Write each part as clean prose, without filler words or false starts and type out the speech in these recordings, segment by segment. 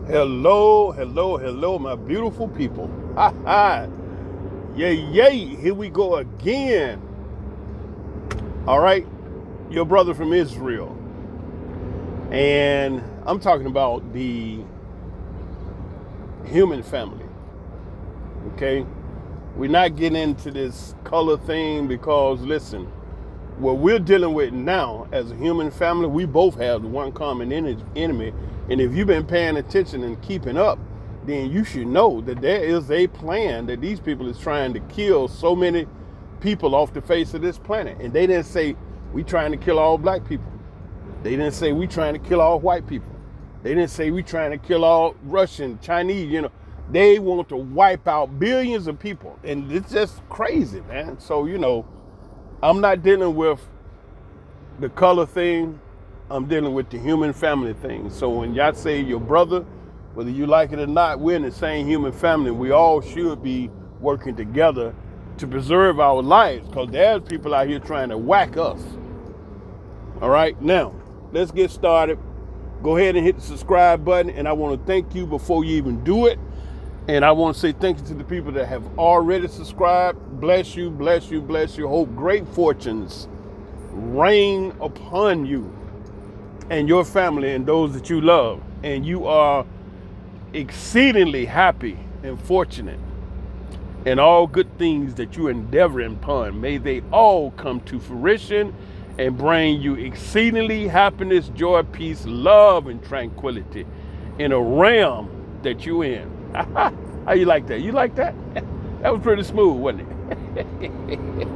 Hello, hello, hello, my beautiful people. Ha ha. Yay, yay. Here we go again. All right. Your brother from Israel. And I'm talking about the human family. Okay. We're not getting into this color thing because, listen, what we're dealing with now as a human family, we both have the one common enemy. And if you've been paying attention and keeping up, then you should know that there is a plan that these people is trying to kill so many people off the face of this planet. And they didn't say we trying to kill all black people. They didn't say we trying to kill all white people. They didn't say we trying to kill all Russian, Chinese, They want to wipe out billions of people. And it's just crazy, man. So, I'm not dealing with the color thing. I'm dealing with the human family thing. So when y'all say your brother, whether you like it or not, we're in the same human family. We all should be working together to preserve our lives, because there's people out here trying to whack us. All right, now let's get started. Go ahead and hit the subscribe button. And I want to thank you before you even do it. And I want to say thank you to the people that have already subscribed. Bless you, bless you, bless you. Hope great fortunes rain upon you and your family and those that you love. And you are exceedingly happy and fortunate. And all good things that you endeavor upon, may they all come to fruition and bring you exceedingly happiness, joy, peace, love, and tranquility in a realm that you're in. How you like that? You like that? That was pretty smooth, wasn't it?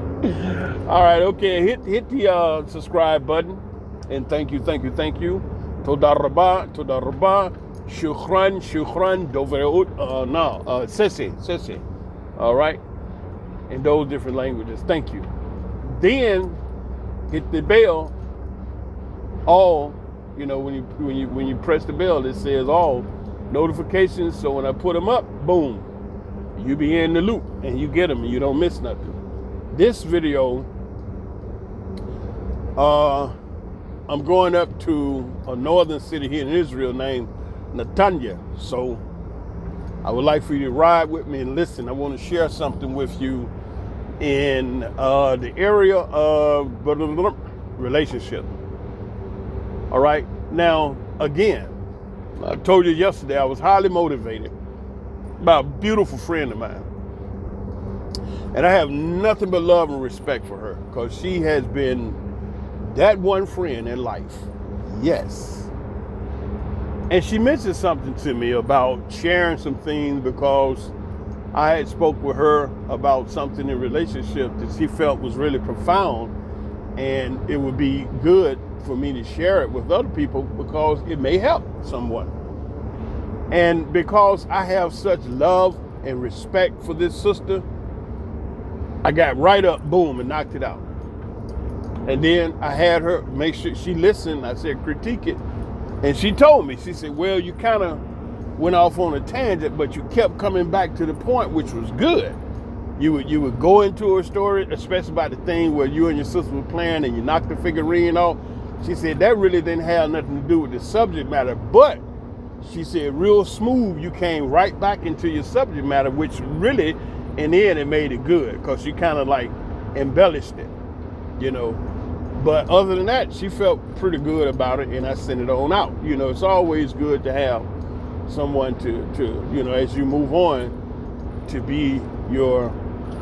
All right, okay. Hit the subscribe button, and thank you. Toda rabba, shukran, dovereut, sese. All right, in those different languages. Thank you. Then hit the bell. All, when you press the bell, it says all notifications, so when I put them up, boom, you be in the loop and you get them and you don't miss nothing. This video, I'm going up to a northern city here in Israel named Netanya. So I would like for you to ride with me and listen. I want to share something with you in the area of relationship. All right, now again, I told you yesterday I was highly motivated by a beautiful friend of mine. And I have nothing but love and respect for her, because she has been that one friend in life. Yes. And she mentioned something to me about sharing some things, because I had spoke with her about something in relationship that she felt was really profound, and it would be good for me to share it with other people because it may help someone. And because I have such love and respect for this sister, I got right up, boom, and knocked it out. And then I had her make sure she listened. I said, critique it. And she told me, she said, well, you kind of went off on a tangent, but you kept coming back to the point, which was good. You would go into a story, especially about the thing where you and your sister were playing and you knocked the figurine off. She said that really didn't have nothing to do with the subject matter, but she said real smooth, you came right back into your subject matter, which really, in the end, it made it good, because she kind of like embellished it, But other than that, she felt pretty good about it, and I sent it on out. It's always good to have someone to as you move on, to be your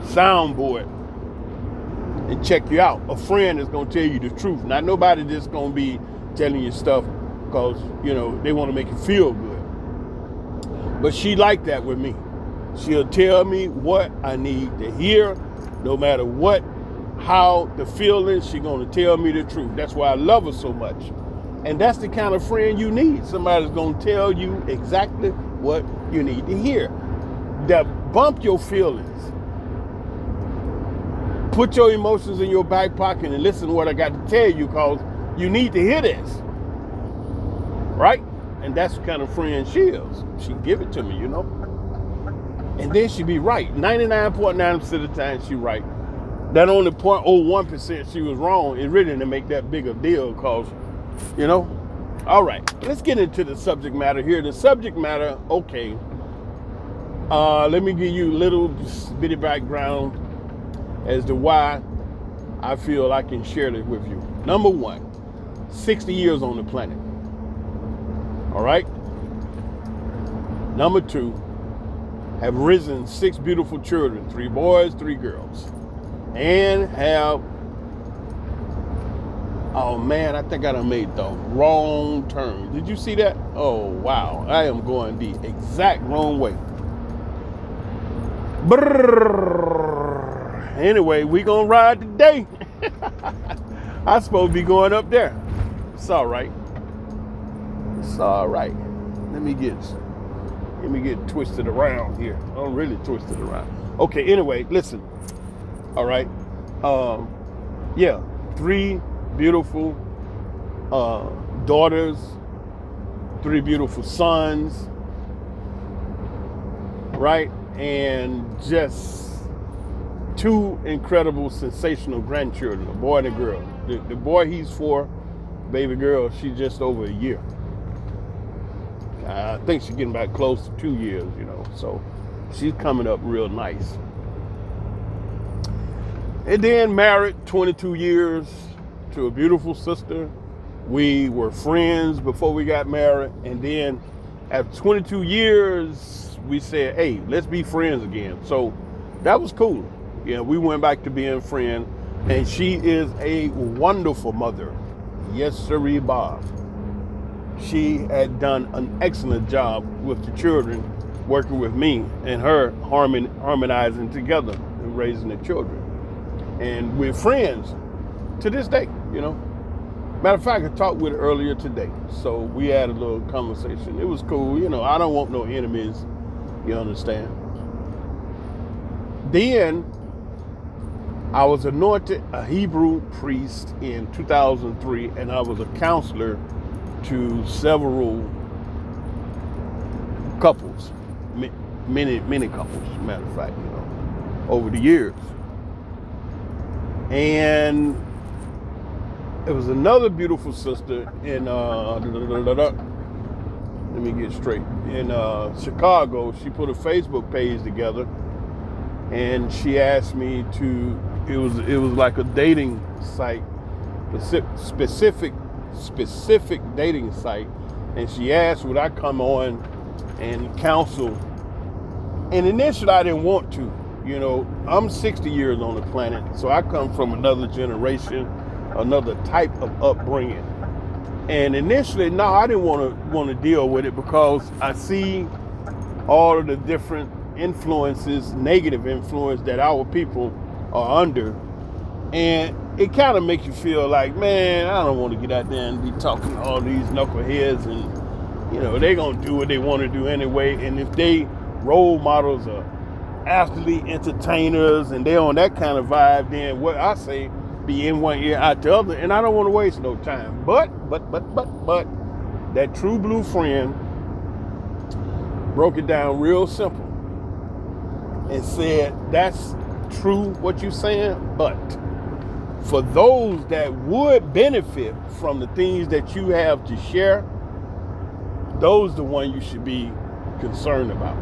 soundboard and check you out. A friend is going to tell you the truth. Not nobody just going to be telling you stuff because, they want to make you feel good. But she like that with me. She'll tell me what I need to hear, no matter what, how the feeling, she going to tell me the truth. That's why I love her so much. And that's the kind of friend you need. Somebody's going to tell you exactly what you need to hear. That bump your feelings. Put your emotions in your back pocket and listen to what I got to tell you, because you need to hear this. Right? And that's the kind of friend she is. She give it to me, And then she be right. 99.9% of the time she right. That only 0.01% she was wrong, it really didn't make that big a deal, because, All right, let's get into the subject matter here. The subject matter, okay. Let me give you a little bitty background as to why I feel I can share this with you. Number one, 60 years on the planet. All right. Number two, have risen 6 beautiful children, 3 boys, 3 girls, and have, oh man, I think I done made the wrong turn. Did you see that? Oh wow, I am going the exact wrong way. Brrr. Anyway, we gonna ride today. I'm supposed to be going up there. It's all right. It's all right. Let me get twisted around here. I'm really twisted around. Okay, anyway, listen. All right. Yeah, 3 beautiful daughters, 3 beautiful sons, right? And just 2 incredible, sensational grandchildren, a boy and a girl. The boy, he's 4. Baby girl, she's just over a year. I think she's getting back close to 2 years, you know, so she's coming up real nice. And then married 22 years to a beautiful sister. We were friends before we got married. And then after 22 years, we said, hey, let's be friends again. So that was cool. Yeah, we went back to being friends. And she is a wonderful mother. Yes, sirree, Bob. She had done an excellent job with the children, working with me and her, harmonizing together and raising the children. And we're friends to this day, you know. Matter of fact, I talked with her earlier today. So we had a little conversation. It was cool. You know, I don't want no enemies. You understand? Then I was anointed a Hebrew priest in 2003, and I was a counselor to several couples, many couples, matter of fact, you know, over the years. And it was another beautiful sister in, let me get straight, in Chicago. She put a Facebook page together, and she asked me to, it was like a dating site, specific dating site, and she asked would I come on and counsel. And initially I didn't want to. You know, I'm 60 years on the planet, so I come from another generation, another type of upbringing. And initially, no, I didn't want to deal with it because I see all of the different influences, negative influence that our people are under. And it kind of makes you feel like, man, I don't want to get out there and be talking to all these knuckleheads, and, you know, they're going to do what they want to do anyway. And if they role models are athlete entertainers and they're on that kind of vibe, then what I say be in one ear out the other, and I don't want to waste no time. But that true blue friend broke it down real simple and said, that's true what you're saying, but for those that would benefit from the things that you have to share, those are the ones you should be concerned about.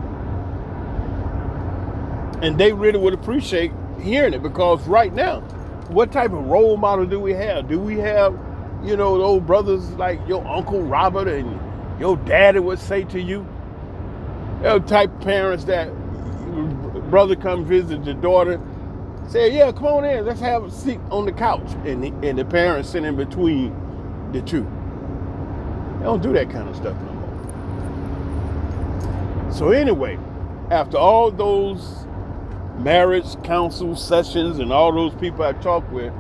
And they really would appreciate hearing it, because right now, what type of role model do we have? Do we have, you know, those brothers like your Uncle Robert and your daddy would say to you? They're the type of parents that brother come visit the daughter, say, yeah, come on in, let's have a seat on the couch. And the parents sit in between the two. They don't do that kind of stuff no more. So anyway, after all those marriage counsel sessions and all those people I talked with,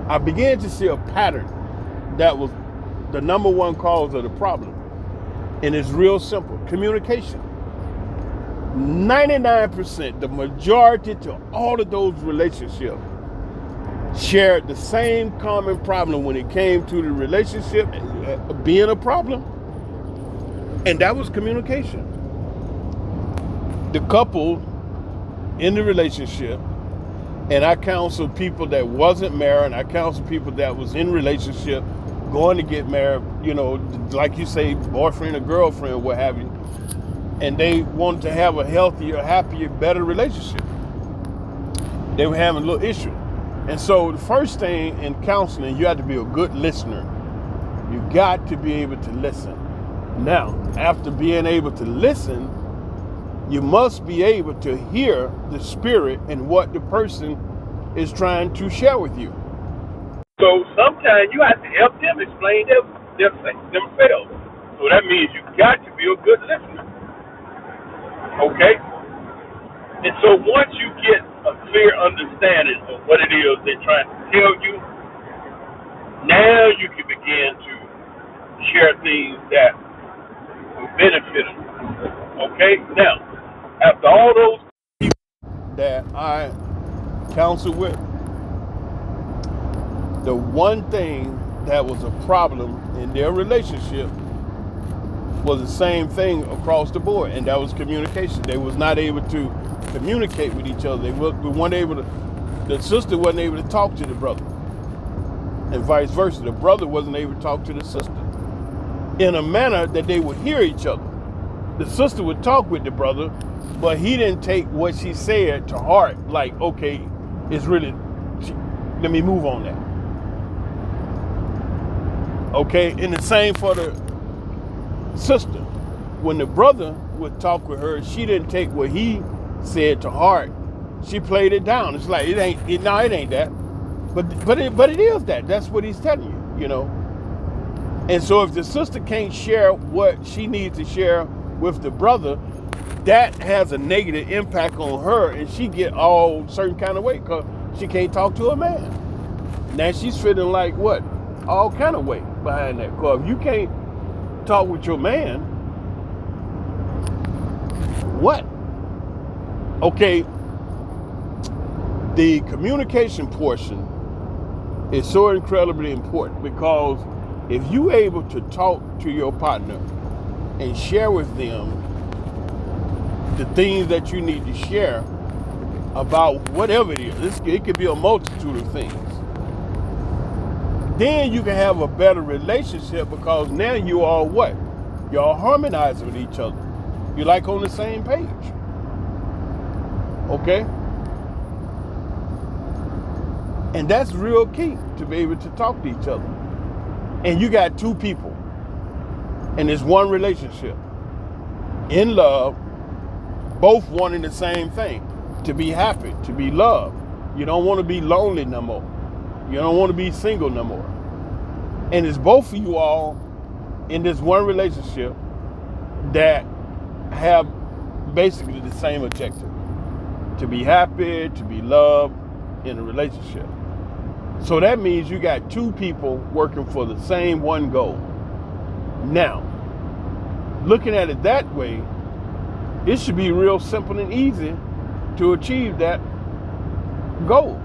I began to see a pattern that was the number one cause of the problem. And it's real simple: communication. 99%, the majority to all of those relationships shared the same common problem when it came to the relationship being a problem, and that was communication. The couple in the relationship, and I counseled people that wasn't married, I counseled people that was in relationship, going to get married, you know, like you say, boyfriend or girlfriend, what have you, and they want to have a healthier, happier, better relationship. They were having a little issue. And so the first thing in counseling, you have to be a good listener. You got to be able to listen. Now, after being able to listen, you must be able to hear the spirit and what the person is trying to share with you. So sometimes you have to help them explain themselves. So that means you got to be a good listener. Okay? And so once you get a clear understanding of what it is they're trying to tell you, now you can begin to share things that will benefit them. Okay? Now, after all those That I counsel with, the one thing that was a problem in their relationship was the same thing across the board, and that was communication. They was not able to communicate with each other. They weren't able to. The sister wasn't able to talk to the brother, and vice versa. The brother wasn't able to talk to the sister in a manner that they would hear each other. The sister would talk with the brother, but he didn't take what she said to heart. Like, okay, it's really. Let me move on that. Okay, and the same for the sister. When the brother would talk with her, she didn't take what he said to heart. She played it down. It's like it ain't that. But it is that. That's what he's telling you, you know. And so if the sister can't share what she needs to share with the brother, that has a negative impact on her, and she get all certain kind of way because she can't talk to a man. Now she's feeling like what? All kind of weight behind that. Because if you can't talk with your man, what? Okay, the communication portion is so incredibly important, because if you're able to talk to your partner and share with them the things that you need to share about whatever it is, it could be a multitude of things, then you can have a better relationship, because now you are what? You're harmonizing with each other. You're like on the same page. Okay? And that's real key, to be able to talk to each other. And you got two people in this one relationship, in love, both wanting the same thing, to be happy, to be loved. You don't want to be lonely no more. You don't want to be single no more. And it's both of you all in this one relationship that have basically the same objective: to be happy, to be loved in a relationship. So that means you got two people working for the same one goal. Now, looking at it that way, it should be real simple and easy to achieve that goal,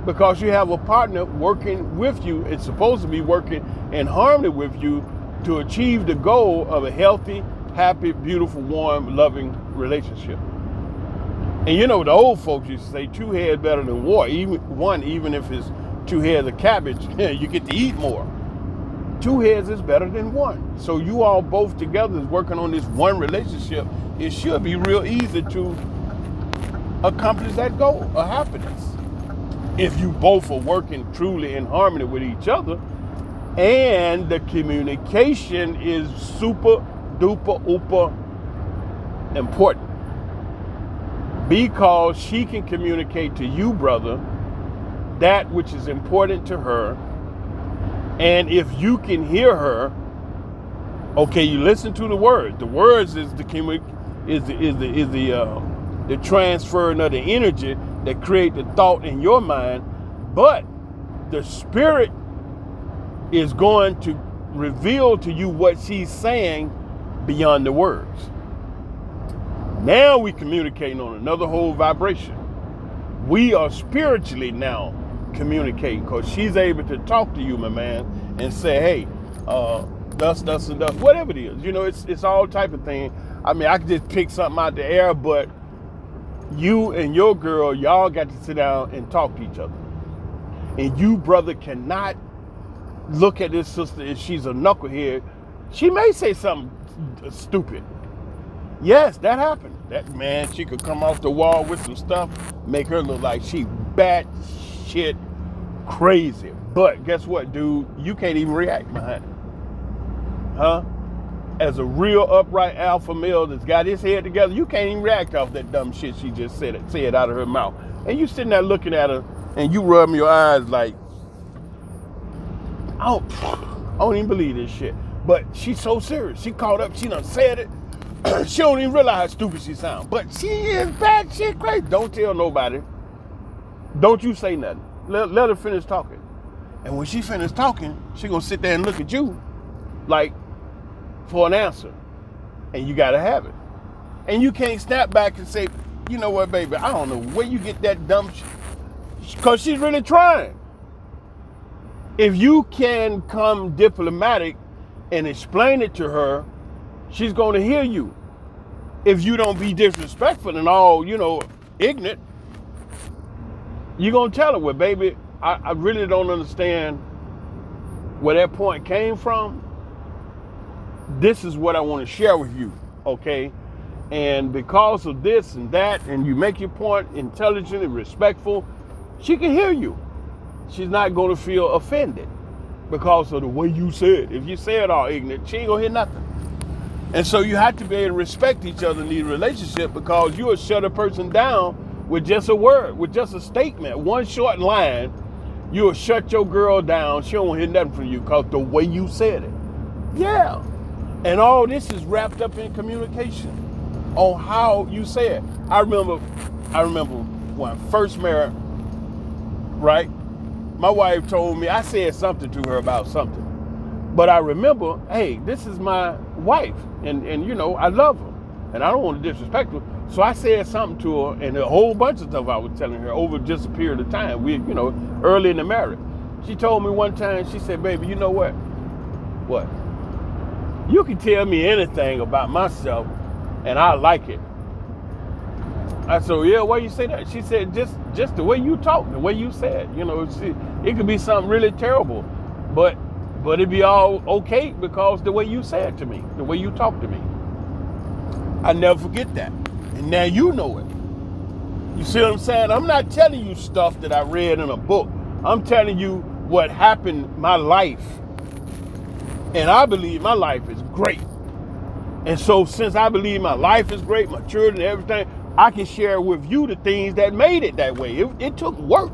because you have a partner working with you. It's supposed to be working in harmony with you to achieve the goal of a healthy, happy, beautiful, warm, loving relationship. And you know, the old folks used to say two heads better than even if it's two heads of cabbage, you get to eat more. Two heads is better than one. So you all both together is working on this one relationship. It should be real easy to accomplish that goal of happiness, if you both are working truly in harmony with each other, and the communication is super duper uber important, because she can communicate to you, brother, that which is important to her. And if you can hear her, okay, you listen to the words. The words is the transferring of the energy that create the thought in your mind, but the spirit is going to reveal to you what she's saying beyond the words. Now we communicating on another whole vibration. We are spiritually now communicating, because she's able to talk to you, my man, and say, hey, thus, and thus, whatever it is. You know, it's all type of thing. I mean, I could just pick something out the air, but you and your girl, y'all got to sit down and talk to each other. And you, brother, cannot look at this sister and she's a knucklehead, she may say something stupid. Yes, that happened. That man, she could come off the wall with some stuff, make her look like she bat shit crazy. But guess what, dude? You can't even react behind it. Huh? As a real upright alpha male that's got his head together, you can't even react off that dumb shit she just said out of her mouth. And you sitting there looking at her and you rubbing your eyes like, I don't even believe this shit. But she's so serious. She caught up. She done said it. She don't even realize how stupid she sounds. But she is bad shit crazy. Don't tell nobody. Don't you say nothing. Let her finish talking. And when she finished talking, she gonna sit there and look at you like for an answer. And you gotta have it. And you can't snap back and say, you know what, baby, I don't know where you get that dumb shit. Because she's really trying. If you can come diplomatic and explain it to her, she's going to hear you. If you don't be disrespectful and all, ignorant, you're going to tell her, well, baby, I really don't understand where that point came from. This is what I want to share with you, okay? And because of this and that, and you make your point intelligent and respectful, she can hear you. She's not going to feel offended because of the way you said. If you say it all ignorant, she ain't going to hear nothing. And so you have to be able to respect each other in these relationships, because you will shut a person down with just a word, with just a statement, one short line. You will shut your girl down. She don't hear nothing from you because the way you said it. Yeah. And all this is wrapped up in communication on how you say it. I remember when I first married, right? My wife told me, I said something to her about something. But I remember, hey, this is my wife. And I love her. And I don't want to disrespect her. So I said something to her, and a whole bunch of stuff I was telling her over just a period of time. We, early in the marriage. She told me one time, she said, baby, you know what? What? You can tell me anything about myself, and I like it. I said, yeah, why you say that? She said, just the way you talk, the way you said. It could be something really terrible, but it'd be all okay because the way you said to me, the way you talk to me. I never forget that. And now you know it. You see what I'm saying? I'm not telling you stuff that I read in a book. I'm telling you what happened in my life. And I believe my life is great. And so since I believe my life is great, my children and everything, I can share with you the things that made it that way. It took work.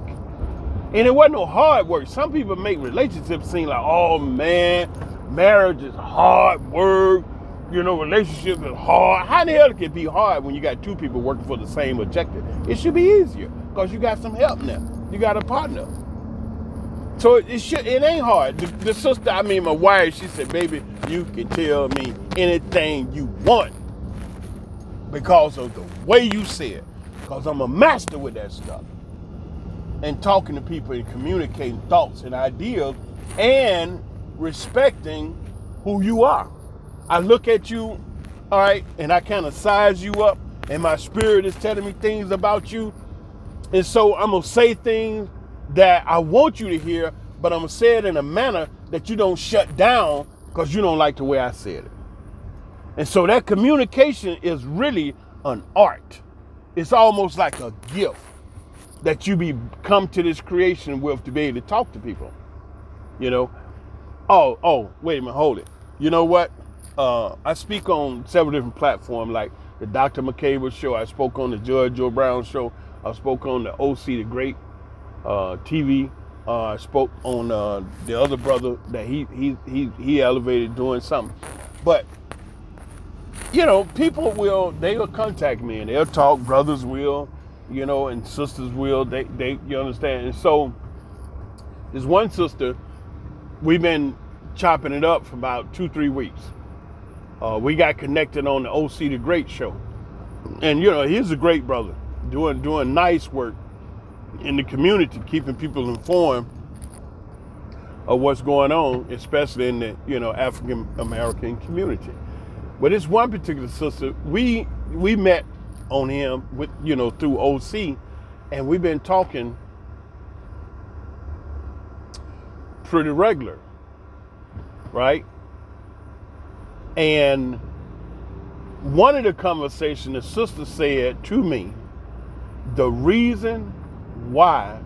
And it wasn't no hard work. Some people make relationships seem like, oh man, marriage is hard work. Relationship is hard. How the hell can it be hard when you got two people working for the same objective? It should be easier because you got some help now. You got a partner. So it ain't hard. The sister, my wife, she said, baby, you can tell me anything you want because of the way you say it. Because I'm a master with that stuff. And talking to people and communicating thoughts and ideas and respecting who you are. I look at you, all right, and I kind of size you up, and my spirit is telling me things about you. And so I'm going to say things that I want you to hear, but I'm going to say it in a manner that you don't shut down because you don't like the way I said it. And so that communication is really an art. It's almost like a gift that you come to this creation with to be able to talk to people. Oh, wait a minute, hold it. You know what? I speak on several different platforms, like the Dr. McCabe show. I spoke on the Judge Joe Brown show. I spoke on the OC the Great TV. I spoke on the other brother that he elevated doing something. But people they'll contact me and they'll talk. Brothers will, and sisters will. They you understand. And so there's one sister, we've been chopping it up for about 2-3 weeks. We got connected on the OC the Great show. And, he's a great brother, doing nice work in the community, keeping people informed of what's going on, especially in the, African American community. But this one particular sister, we met on him with, through OC, and we've been talking pretty regular. right? And one of the conversations, the sister said to me, the reason why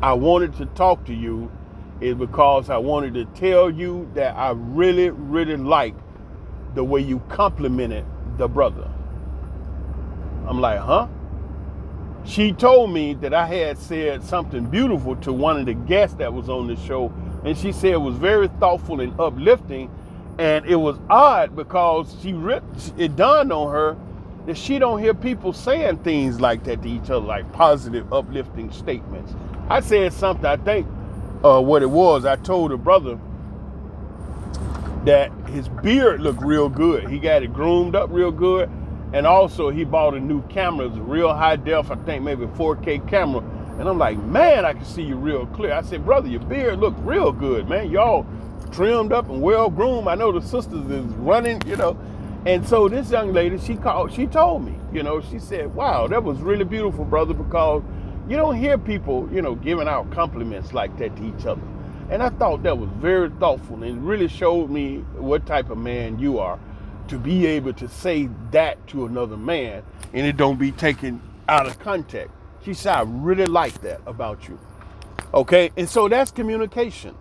I wanted to talk to you is because I wanted to tell you that I really, really like the way you complimented the brother. I'm like, huh? She told me that I had said something beautiful to one of the guests that was on the show, and she said it was very thoughtful and uplifting, and it was odd because it dawned on her that she don't hear people saying things like that to each other, like positive, uplifting statements. I said something, I think what it was, I told the brother that his beard looked real good. He got it groomed up real good. And also he bought a new camera. It's a real high def, I think maybe 4K camera. And I'm like, man, I can see you real clear. I said, brother, your beard look real good, man. Y'all trimmed up and well groomed. I know the sisters is running, you know. And so this young lady, she told me, you know, she said, wow, that was really beautiful, brother, because you don't hear people, you know, giving out compliments like that to each other. And I thought that was very thoughtful and really showed me what type of man you are, to be able to say that to another man and it don't be taken out of context. She said, I really like that about you. Okay, and so that's communication.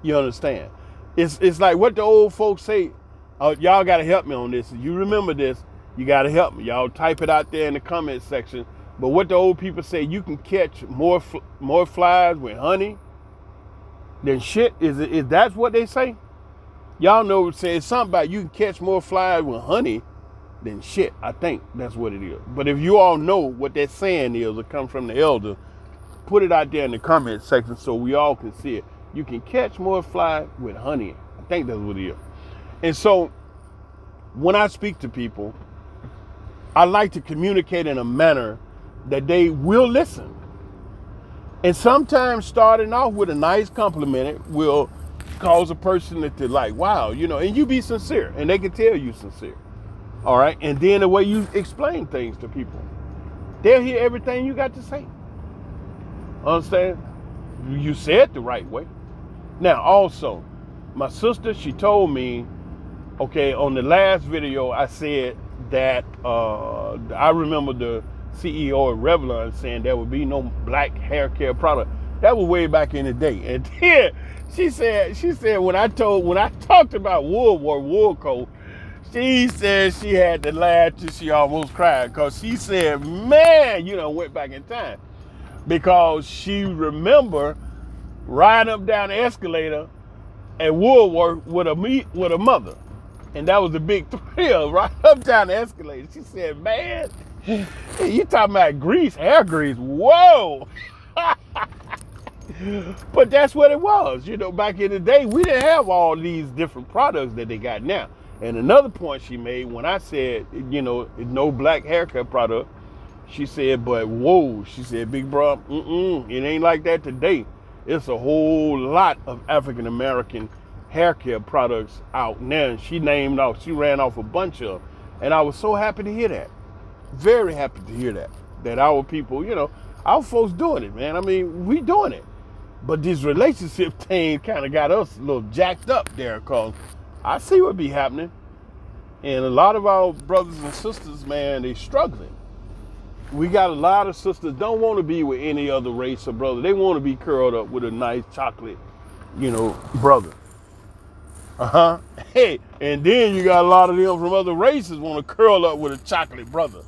You understand? It's like what the old folks say, y'all got to help me on this. You remember this, you got to help me. Y'all type it out there in the comment section. But what the old people say, you can catch more flies with honey than shit. Is that's what they say? Y'all know it says something about you can catch more flies with honey than shit. I think that's what it is. But if you all know what that saying is, it comes from the elder, put it out there in the comment section so we all can see it. You can catch more flies with honey. I think that's what it is. And so when I speak to people, I like to communicate in a manner that they will listen. And sometimes starting off with a nice compliment will cause a person to like, wow, you know, and you be sincere and they can tell you sincere. All right. And then the way you explain things to people, they'll hear everything you got to say. Understand? You said the right way. Now, also, my sister, she told me, okay, on the last video, I said that I remember the CEO of Revlon saying there would be no black hair care product. That was way back in the day. And then she said when I talked about wool coat, she said she had to laugh till she almost cried, because she said, man, you know, went back in time, because she remember riding up down the escalator at Woolworth with a mother. And that was a big thrill, right up down the escalator. She said, man, you talking about grease, hair grease, whoa. But that's what it was. You know, back in the day, we didn't have all these different products that they got now. And another point she made, when I said, you know, no black haircut product, she said, but whoa, she said, big bro, it ain't like that today. It's a whole lot of African-American hair care products out now. And she ran off a bunch of them. And I was so happy to hear that. Very happy to hear that our people, you know, our folks doing it, man. I mean, we doing it. But this relationship thing kind of got us a little jacked up there, because I see what be happening. And a lot of our brothers and sisters, man, they struggling. We got a lot of sisters don't want to be with any other race or brother. They want to be curled up with a nice chocolate, you know, brother. Hey, and then you got a lot of them from other races want to curl up with a chocolate brother.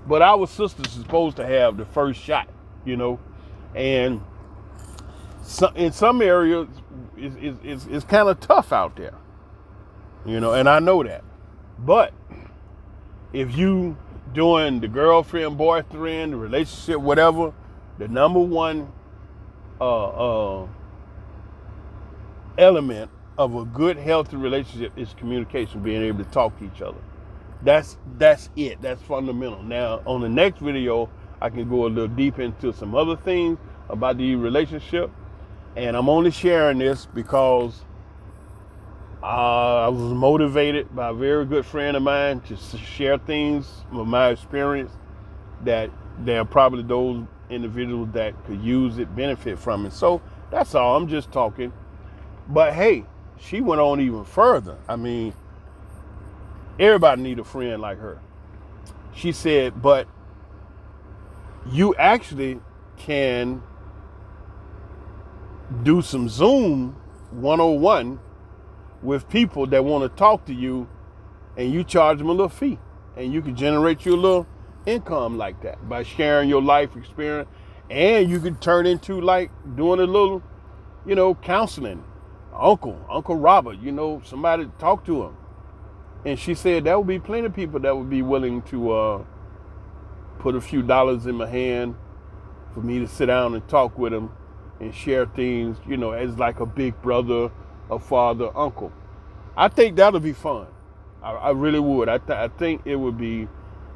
But our sisters are supposed to have the first shot, you know. And in some areas, it's kind of tough out there, you know, and I know that. But if you doing the girlfriend, boyfriend, the relationship, whatever, the number one element of a good, healthy relationship is communication, being able to talk to each other. That's it. That's fundamental. Now, on the next video, I can go a little deep into some other things about the relationship. And I'm only sharing this because I was motivated by a very good friend of mine to share things with my experience, that there are probably those individuals that could use it, benefit from it. So that's all. I'm just talking. But hey, she went on even further. I mean, everybody need a friend like her. She said, but you actually can do some Zoom 101 with people that want to talk to you, and you charge them a little fee, and you can generate you a little income like that by sharing your life experience, and you can turn into like doing a little, counseling. Uncle Robert, somebody to talk to him. And she said there would be plenty of people that would be willing to put a few dollars in my hand for me to sit down and talk with them and share things, as like a big brother, a father, uncle. I think that'll be fun. I really would. I think it would be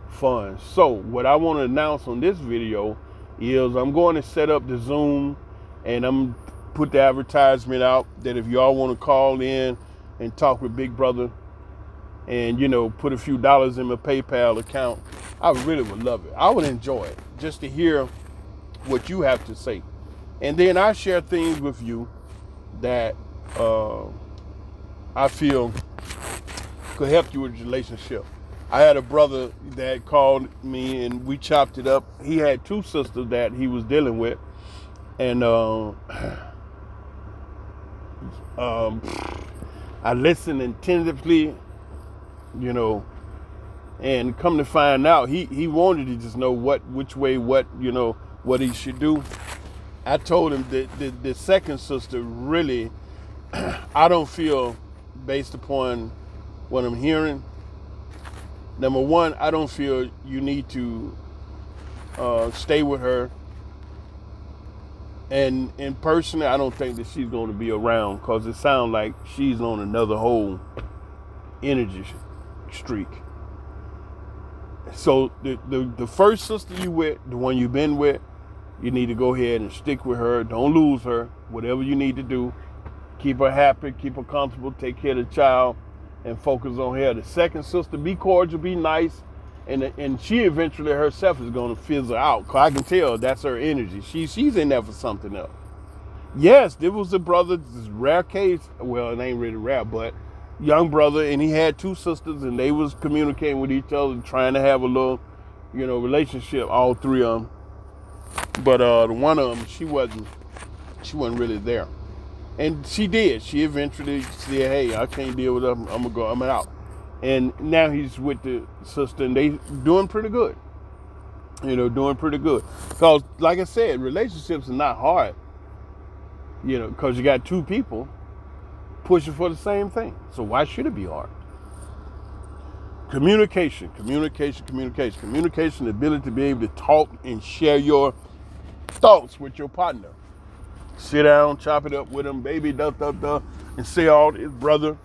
fun. So what I want to announce on this video is I'm going to set up the Zoom, and I'm put the advertisement out that if y'all want to call in and talk with Big Brother and, put a few dollars in my PayPal account, I really would love it. I would enjoy it just to hear what you have to say. And then I share things with you that I feel could help you with your relationship. I had a brother that called me and we chopped it up. He had 2 sisters that he was dealing with. And I listened attentively, and come to find out, he wanted to just know which way, what he should do. I told him that the second sister really, I don't feel, based upon what I'm hearing, number one, I don't feel you need to stay with her. And personally, I don't think that she's going to be around, because it sounds like she's on another whole energy streak. So the first sister you with, the one you've been with, you need to go ahead and stick with her. Don't lose her. Whatever you need to do, keep her happy, keep her comfortable, take care of the child, and focus on her. The second sister, be cordial, be nice, and she eventually herself is going to fizzle out. Cause I can tell that's her energy. She's in there for something else. Yes, there was a brother, this rare case. Well, it ain't really rare, but young brother, and he had 2 sisters, and they was communicating with each other, trying to have a little, relationship. All 3 of them. But the one of them, she wasn't really there. And she did. She eventually said, hey, I can't deal with them. I'm out. And now he's with the sister, and they doing pretty good. Doing pretty good. Because, like I said, relationships are not hard. Because you got 2 people pushing for the same thing. So why should it be hard? Communication, the ability to be able to talk and share your thoughts with your partner. Sit down, chop it up with them, baby, and say all this, brother.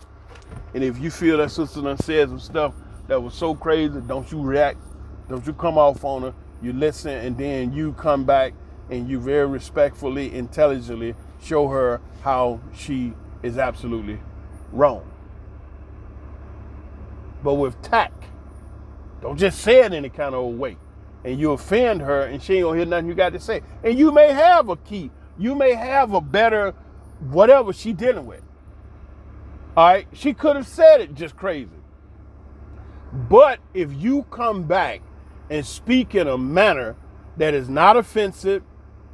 And if you feel that sister done said some stuff that was so crazy, don't you react. Don't you come off on her. You listen, and then you come back and you very respectfully, intelligently show her how she is absolutely wrong. But with tact. Don't just say it in any kind of old way. And you offend her, and she ain't gonna hear nothing you got to say. And you may have a key. You may have a better whatever she dealing with. All right? She could have said it just crazy. But if you come back and speak in a manner that is not offensive,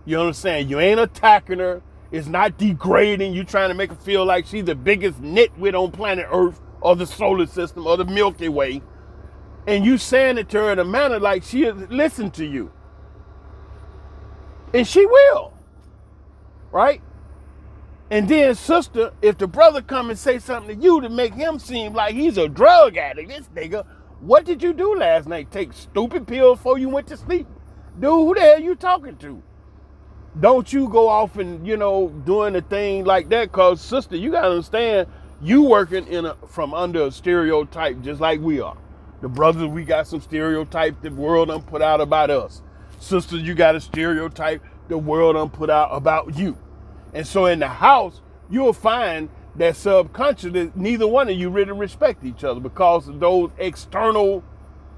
you understand? You ain't attacking her. It's not degrading. You trying to make her feel like she's the biggest nitwit on planet Earth or the solar system or the Milky Way. And you saying it to her in a manner like she has listened to you. And she will. Right? And then, sister, if the brother come and say something to you to make him seem like he's a drug addict, this nigga, what did you do last night? Take stupid pills before you went to sleep? Dude, who the hell you talking to? Don't you go off and, doing a thing like that, because, sister, you got to understand, you working from under a stereotype just like we are. The brothers, we got some stereotype the world done put out about us. Sisters, you got a stereotype the world done put out about you. And so in the house, you'll find that subconsciously, neither one of you really respect each other because of those external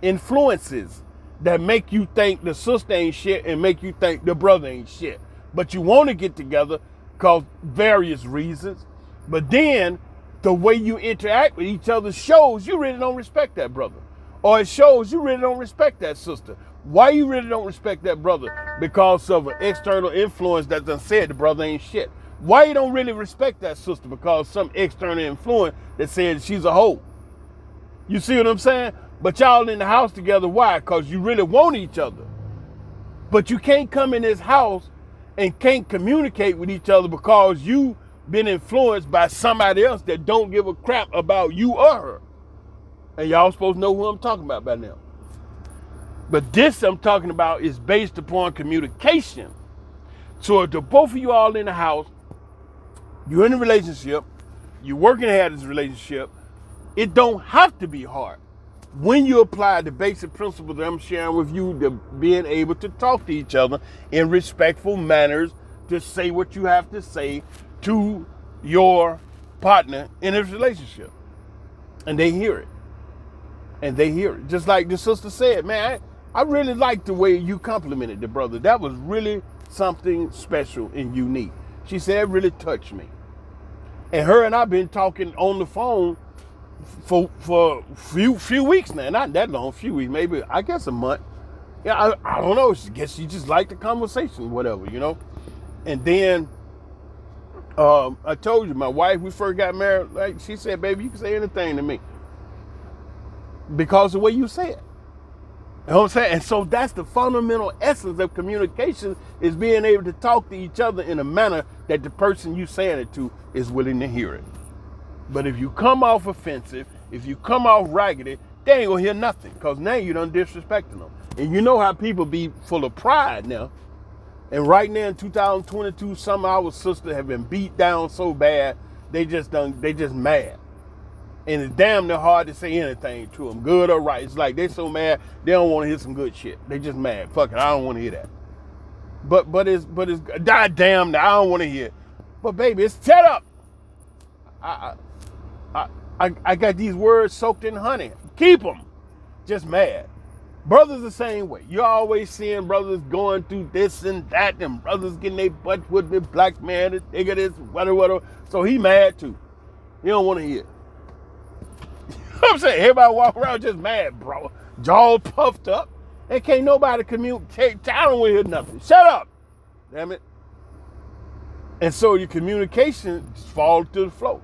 influences that make you think the sister ain't shit and make you think the brother ain't shit. But you want to get together because various reasons. But then the way you interact with each other shows you really don't respect that brother. Or it shows you really don't respect that sister. Why you really don't respect that brother? Because of an external influence that done said the brother ain't shit. Why you don't really respect that sister? Because some external influence that said she's a hoe. You see what I'm saying? But y'all in the house together, why? Because you really want each other. But you can't come in this house and can't communicate with each other because you been influenced by somebody else that don't give a crap about you or her. And y'all supposed to know who I'm talking about by now. But this I'm talking about is based upon communication. So if the both of you all in the house, you're in a relationship, you're working hard in this relationship, it don't have to be hard. When you apply the basic principles that I'm sharing with you, to being able to talk to each other in respectful manners, to say what you have to say to your partner in this relationship. And they hear it. And they hear it. Just like the sister said, man, I really like the way you complimented the brother. That was really something special and unique. She said, it really touched me. And her and I been talking on the phone for few weeks now. Not that long, few weeks, maybe, I guess a month. Yeah, I don't know. I guess she just liked the conversation, whatever, you know. And then I told you, my wife, we first got married, like she said, baby, you can say anything to me because of the way you say it. You know what I'm saying? And so that's the fundamental essence of communication, is being able to talk to each other in a manner that the person you saying it to is willing to hear it. But if you come off offensive, if you come off raggedy, they ain't gonna hear nothing, because now you done disrespecting them. And you know how people be full of pride now. And right now in 2022, some of our sisters have been beat down so bad, they just mad. And it's damn near hard to say anything to them, good or right. It's like they so mad, they don't want to hear some good shit. They just mad. Fuck it, I don't want to hear that. But it's goddamn, I don't want to hear it. But baby, it's set up. I got these words soaked in honey. Keep them. Just mad. Brothers the same way. You're always seeing brothers going through this and that, and brothers getting their butt with the black man, the nigga this, whatever. So he mad too. He don't want to hear it. You know what I'm saying? Everybody walk around just mad, bro. Jaw puffed up. And can't nobody communicate. I don't want to hear nothing. Shut up. Damn it. And so your communication falls to the floor.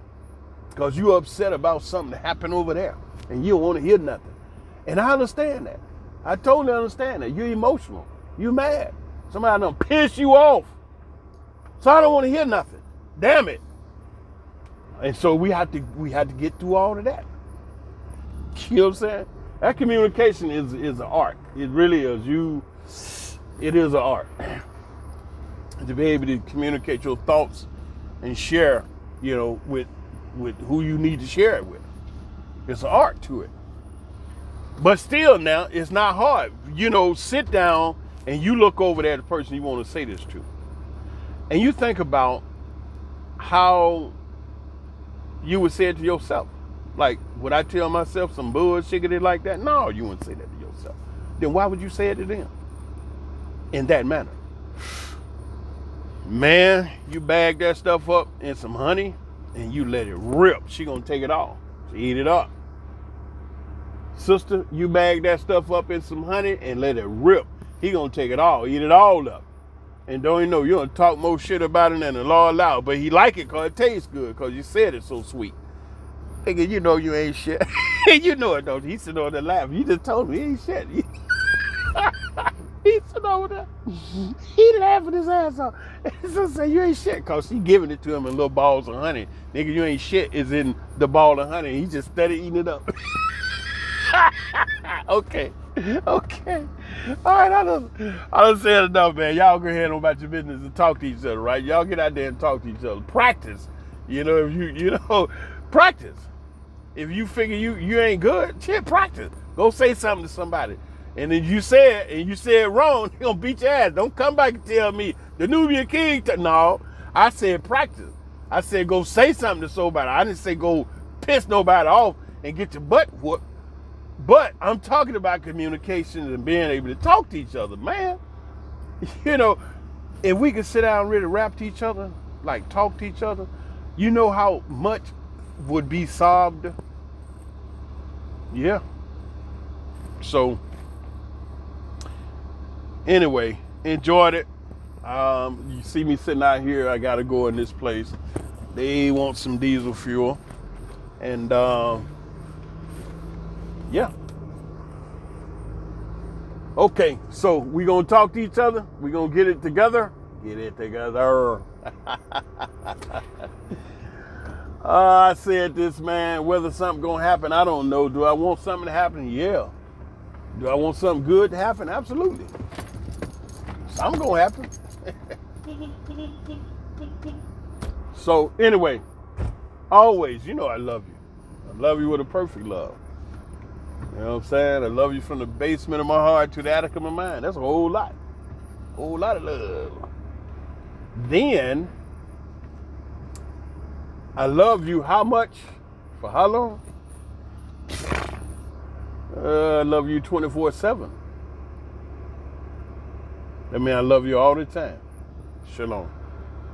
Because you're upset about something that happened over there. And you don't want to hear nothing. And I understand that. I totally understand that. You're emotional. You're mad. Somebody done piss you off. So I don't want to hear nothing. Damn it. And so we had to get through all of that. You know what I'm saying? That communication is an art. It really is. It is an art. To be able to communicate your thoughts and share, you know, with who you need to share it with. It's an art to it. But still now, it's not hard. You know, sit down and you look over there at the person you want to say this to. And you think about how you would say it to yourself. Like, would I tell myself some bullshit like that? No, you wouldn't say that to yourself. Then why would you say it to them in that manner? Man, you bag that stuff up in some honey and you let it rip. She gonna take it all. She eat it up. Sister, you bag that stuff up in some honey and let it rip. He gonna take it all, eat it all up. And don't even know, you gonna talk more shit about it than the law allowed. But he like it because it tastes good, because you said it's so sweet. Nigga, you know you ain't shit. You know it, don't you? He sitting over there laughing. You just told me he ain't shit. He sitting over there. He laughing his ass off. So say you ain't shit, because she giving it to him in little balls of honey. Nigga, you ain't shit is in the ball of honey. He just steady eating it up. Okay. All right, I done said enough, man. Y'all go ahead on about your business and talk to each other, right? Y'all get out there and talk to each other. Practice. You know, if you know, practice. If you figure you ain't good, shit, practice. Go say something to somebody. And then you say it wrong, they gonna beat your ass. Don't come back and tell me the Nubian King. No, I said practice. I said go say something to somebody. I didn't say go piss nobody off and get your butt whooped. But I'm talking about communication and being able to talk to each other, man. You know, if we could sit down and really rap to each other, like talk to each other, You know how much would be solved? Yeah. So, anyway, enjoyed it. You see me sitting out here. I got to go in this place. They want some diesel fuel. And, yeah. Okay, so we going to talk to each other. We going to get it together. Get it together. I said this, man, whether something going to happen, I don't know. Do I want something to happen? Yeah. Do I want something good to happen? Absolutely. Something going to happen. So, anyway, always, you know I love you. I love you with a perfect love. You know what I'm saying? I love you from the basement of my heart to the attic of my mind. That's a whole lot. A whole lot of love. Then, I love you how much? For how long? I love you 24/7. That means I love you all the time. Shalom.